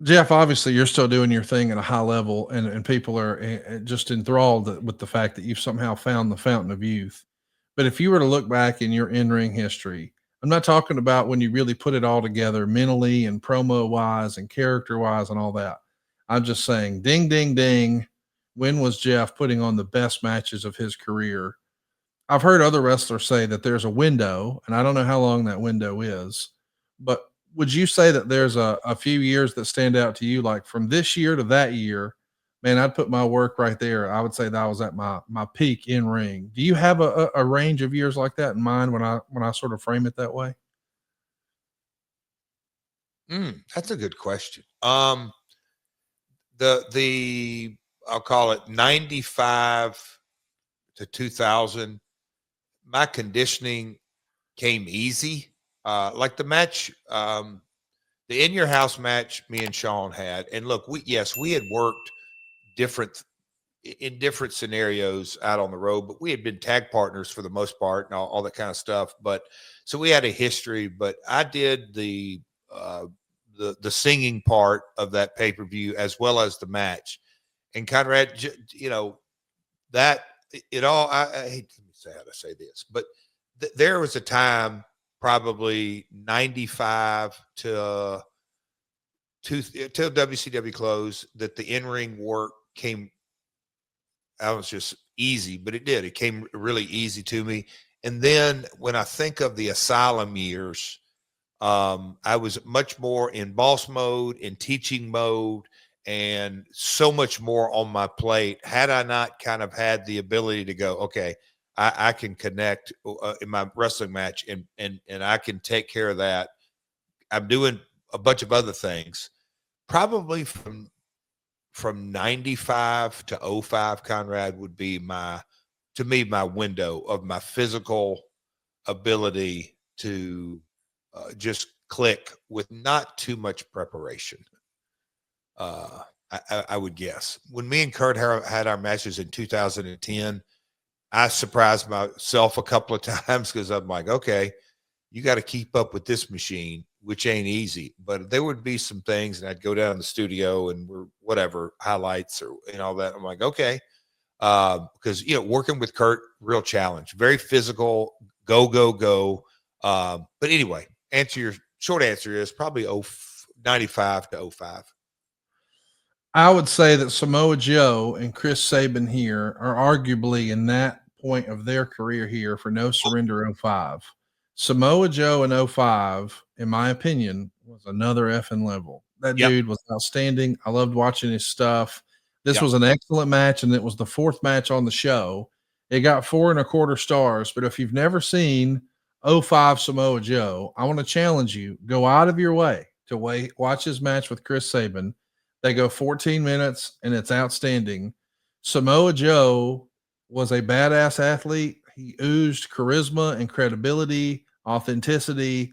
Jeff, obviously you're still doing your thing at a high level, and people are just enthralled with the fact that you've somehow found the fountain of youth. But if you were to look back in your in-ring history, I'm not talking about when you really put it all together mentally and promo wise and character wise and all that. I'm just saying, ding, ding, ding. When was Jeff putting on the best matches of his career? I've heard other wrestlers say that there's a window, and I don't know how long that window is, but would you say that there's a few years that stand out to you, like from this year to that year? Man, I'd put my work right there. I would say that I was at my peak in ring. Do you have a range of years like that in mind when I sort of frame it that way? That's a good question. The I'll call it 95 to 2000. My conditioning came easy. Like the match, the In Your House match me and Sean had. And look, we had worked different in different scenarios out on the road, but we had been tag partners for the most part and all that kind of stuff. But so we had a history, but I did the singing part of that pay-per-view as well as the match. And Conrad, that it all, I hate to say how to say this, but there was a time probably 95 till WCW closed that the in-ring work came. I was just easy, but it came really easy to me. And then when I think of the Asylum years, I was much more in boss mode, in teaching mode, and so much more on my plate. Had I not kind of had the ability to go, okay, I can connect in my wrestling match, and I can take care of that. I'm doing a bunch of other things. Probably from 95 to 05, Conrad, would be my window of my physical ability to just click with not too much preparation. I would guess. When me and Kurt had our matches in 2010, I surprised myself a couple of times because I'm like, okay, you got to keep up with this machine, which ain't easy. But there would be some things, and I'd go down to the studio and we're whatever highlights or all that. I'm like, okay, because working with Kurt, real challenge, very physical, go. But anyway, short answer is probably 95 to 05. I would say that Samoa Joe and Chris Sabin here are arguably in that point of their career here for No Surrender 05. Samoa Joe in 05, in my opinion, was another effing level. That dude was outstanding. I loved watching his stuff. This was an excellent match, and it was the fourth match on the show. It got 4.25 stars, but if you've never seen 05 Samoa Joe, I want to challenge you. Go out of your way to watch his match with Chris Sabin. They go 14 minutes, and it's outstanding. Samoa Joe was a badass athlete. He oozed charisma and credibility, authenticity,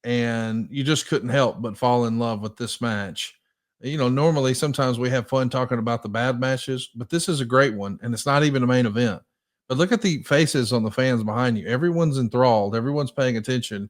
and you just couldn't help but fall in love with this match. Normally sometimes we have fun talking about the bad matches, but this is a great one, and it's not even a main event. But look at the faces on the fans behind you. Everyone's enthralled. Everyone's paying attention.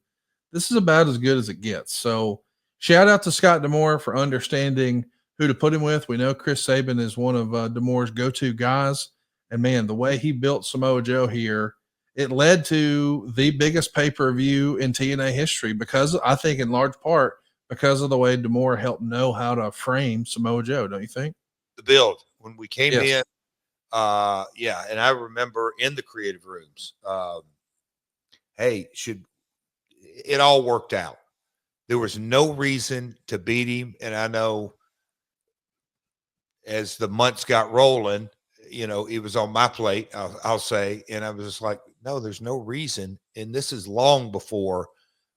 This is about as good as it gets. So shout out to Scott D'Amore for understanding who to put him with. We know Chris Sabin is one of D'Amore's go-to guys. And man, the way he built Samoa Joe here, it led to the biggest pay-per-view in TNA history because I think in large part because of the way D'Amore helped know how to frame Samoa Joe, don't you think? The build when we came in, and I remember in the creative rooms, it all worked out. There was no reason to beat him, and I know as the months got rolling, it was on my plate, I'll say. And I was just like, no, there's no reason. And this is long before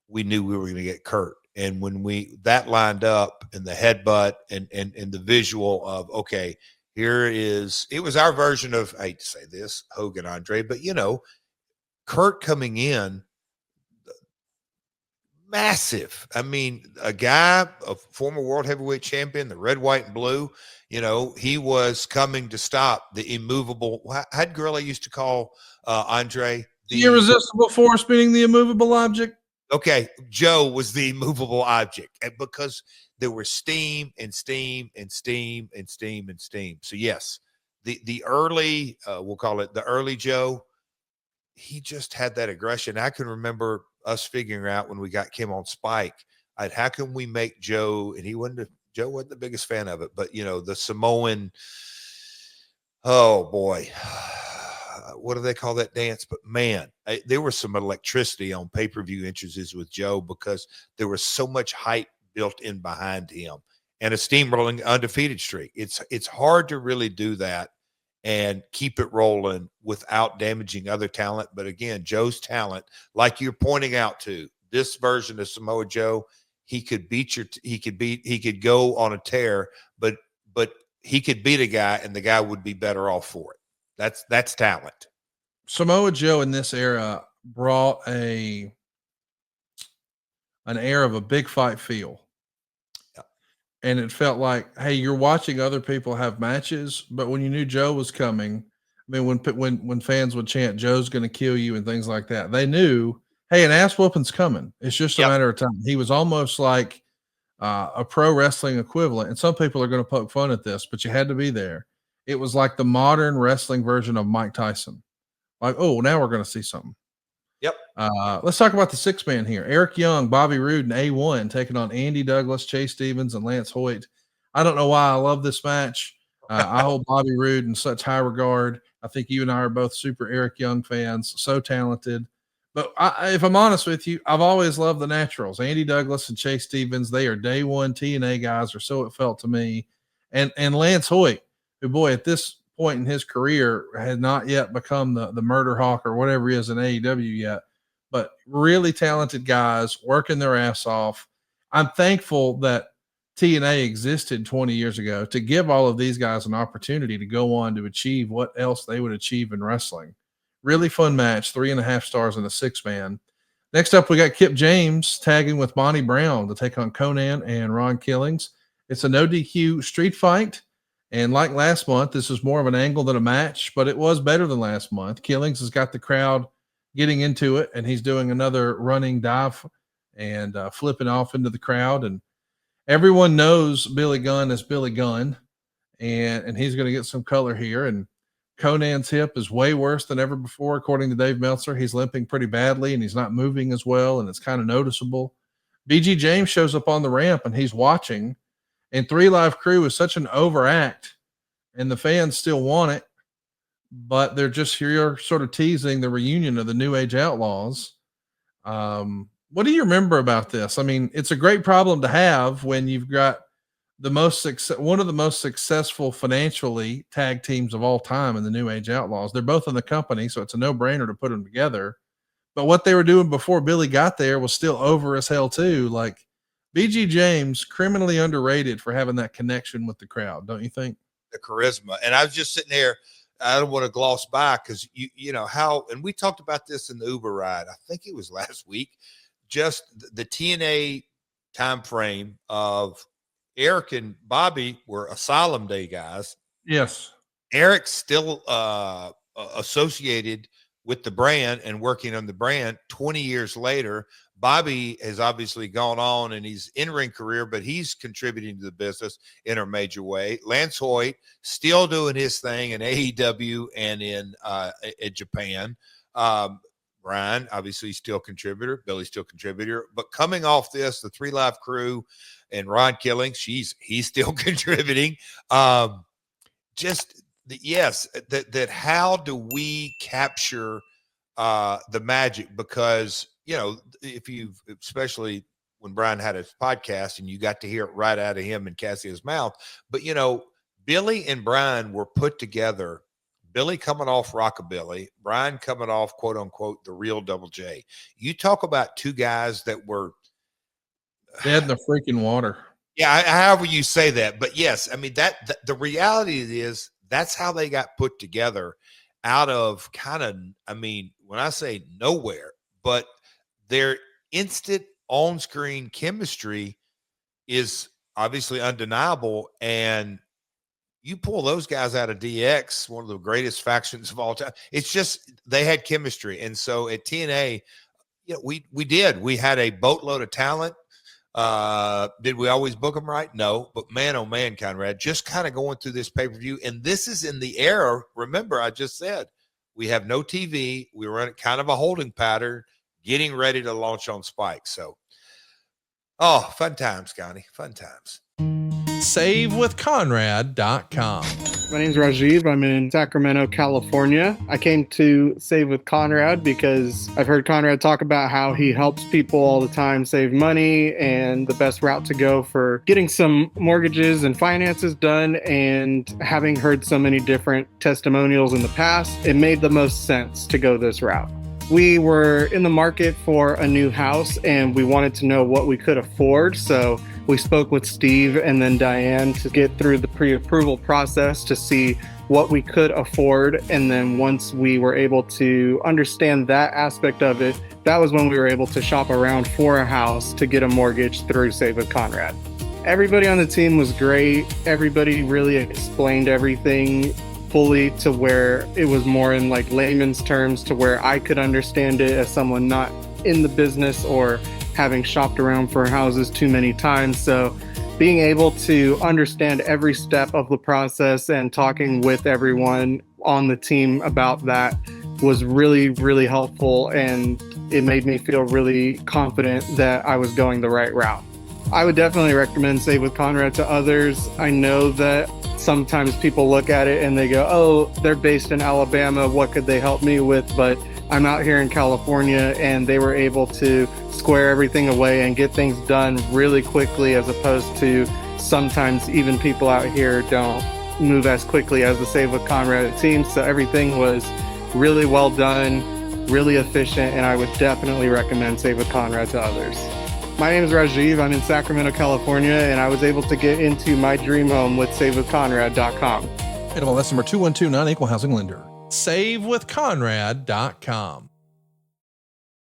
we knew we were going to get Kurt. And when that lined up and the headbutt and the visual of, okay, it was our version of, I hate to say this, Hogan Andre, but Kurt coming in, massive. I mean, a guy, a former world heavyweight champion, the red, white, and blue, he was coming to stop the immovable. How'd Gorilla used to call Andre? The irresistible force being the immovable object. Okay, Joe was the immovable object, and because there was steam and steam and steam and steam and steam. So yes, the early we'll call it the early Joe, he just had that aggression. I can remember us figuring out when we got Kim on Spike, how can we make Joe, and Joe wasn't the biggest fan of it, but the Samoan, oh boy, what do they call that dance? But man, there was some electricity on pay-per-view entrances with Joe because there was so much hype built in behind him and a steamrolling undefeated streak. It's hard to really do that and keep it rolling without damaging other talent. But again, Joe's talent, like you're pointing out to this version of Samoa Joe, he could go on a tear, but he could beat a guy and the guy would be better off for it. That's talent. Samoa Joe in this era brought an air of a big fight feel. Yeah. And it felt like, hey, you're watching other people have matches, but when you knew Joe was coming, I mean, when fans would chant, Joe's going to kill you and things like that, they knew, hey, an ass whooping's coming. It's just a matter of time. He was almost like a pro wrestling equivalent. And some people are going to poke fun at this, but you had to be there. It was like the modern wrestling version of Mike Tyson. Like, oh, now we're going to see something. Yep. Let's talk about the 6-man here. Eric Young, Bobby Roode, and A1 taking on Andy Douglas, Chase Stevens, and Lance Hoyt. I don't know why I love this match. I hold Bobby Roode in such high regard. I think you and I are both super Eric Young fans, so talented. But if I'm honest with you, I've always loved the naturals. Andy Douglas and Chase Stevens, they are day one TNA guys, or so it felt to me. And Lance Hoyt, who, boy, at this point in his career had not yet become the murder hawk or whatever he is in AEW yet, but really talented guys working their ass off. I'm thankful that TNA existed 20 years ago to give all of these guys an opportunity to go on to achieve what else they would achieve in wrestling. Really fun match, 3.5 stars in a 6-man. Next up, we got Kip James tagging with Bonnie Brown to take on Conan and Ron Killings. It's a no DQ street fight. And like last month, this is more of an angle than a match, but it was better than last month. Killings has got the crowd getting into it, and he's doing another running dive and flipping off into the crowd. And everyone knows Billy Gunn as Billy Gunn, and he's going to get some color here. And Conan's hip is way worse than ever before, according to Dave Meltzer. He's limping pretty badly, and he's not moving as well, and it's kind of noticeable. BG James shows up on the ramp, and he's watching. And 3 Live Crew is such an overact, and the fans still want it, but they're just here sort of teasing the reunion of the New Age Outlaws. What do you remember about this? I mean, it's a great problem to have when you've got one of the most successful financially tag teams of all time in the New Age Outlaws. They're both in the company, so it's a no-brainer to put them together. But what they were doing before Billy got there was still over as hell too. Like, BG James, criminally underrated for having that connection with the crowd, don't you think? The charisma. And I was just sitting there, I don't want to gloss by because you know how, and we talked about this in the Uber ride, I think it was last week, just the TNA time frame of Eric and Bobby were Asylum Day guys. Yes. Eric's still associated with the brand and working on the brand 20 years later. Bobby has obviously gone on in his in-ring career, but he's contributing to the business in a major way. Lance Hoyt still doing his thing in AEW and in Japan. Brian, obviously, still a contributor. Billy's still a contributor. But coming off this, the 3 Live Crew and Ron Killings, he's still contributing. That how do we capture the magic? Because, you know, especially when Brian had his podcast and you got to hear it right out of him and Cassia's mouth. But, you know, Billy and Brian were put together. Billy coming off Rockabilly, Brian coming off, quote unquote, the real Double J. You talk about 2 guys that were dead in the freaking water. Yeah, however you say that. But yes, I mean, the reality is that's how they got put together out of kind of, I mean, when I say nowhere, but their instant on-screen chemistry is obviously undeniable. And you pull those guys out of DX, one of the greatest factions of all time. It's just they had chemistry. And so at TNA, you know, we had a boatload of talent. Did we always book them right? No, but man, oh man, Conrad, just kind of going through this pay-per-view, and this is in the era. Remember, I just said we have no TV. We were in kind of a holding pattern, getting ready to launch on Spike. So, oh, fun times, Connie, fun times. SaveWithConrad.com. My name is Rajiv. I'm in Sacramento, California. I came to Save with Conrad because I've heard Conrad talk about how he helps people all the time save money and the best route to go for getting some mortgages and finances done. And having heard so many different testimonials in the past, it made the most sense to go this route. We were in the market for a new house and we wanted to know what we could afford. So we spoke with Steve and then Diane to get through the pre-approval process to see what we could afford. And then once we were able to understand that aspect of it, that was when we were able to shop around for a house to get a mortgage through Save with Conrad. Everybody on the team was great. Everybody really explained everything fully to where it was more in like layman's terms to where I could understand it as someone not in the business or having shopped around for houses too many times. So being able to understand every step of the process and talking with everyone on the team about that was really, really helpful. And it made me feel really confident that I was going the right route. I would definitely recommend Save with Conrad to others. I know that sometimes people look at it and they go, oh, they're based in Alabama, what could they help me with? But I'm out here in California and they were able to square everything away and get things done really quickly, as opposed to sometimes even people out here don't move as quickly as the Save with Conrad team. So everything was really well done, really efficient, and I would definitely recommend Save with Conrad to others. My name is Rajiv. I'm in Sacramento, California, and I was able to get into my dream home with SaveWithConrad.com. That's number 212, non-equal housing lender. SaveWithConrad.com.